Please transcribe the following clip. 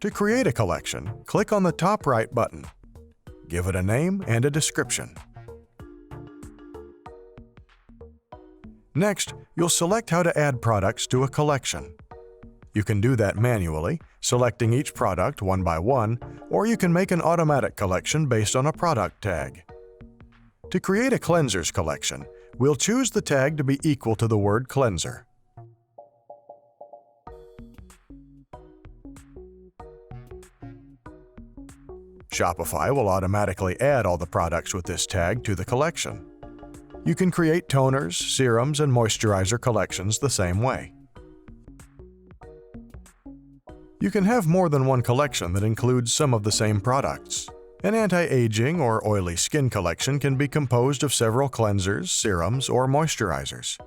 To create a collection, click on the top right button. Give it a name and a description. Next, you'll select how to add products to a collection. You can do that manually, selecting each product one by one, or you can make an automatic collection based on a product tag. To create a cleansers collection, we'll choose the tag to be equal to the word cleanser. Shopify will automatically add all the products with this tag to the collection. You can create toners, serums, and moisturizer collections the same way. You can have more than one collection that includes some of the same products. An anti-aging or oily skin collection can be composed of several cleansers, serums, or moisturizers.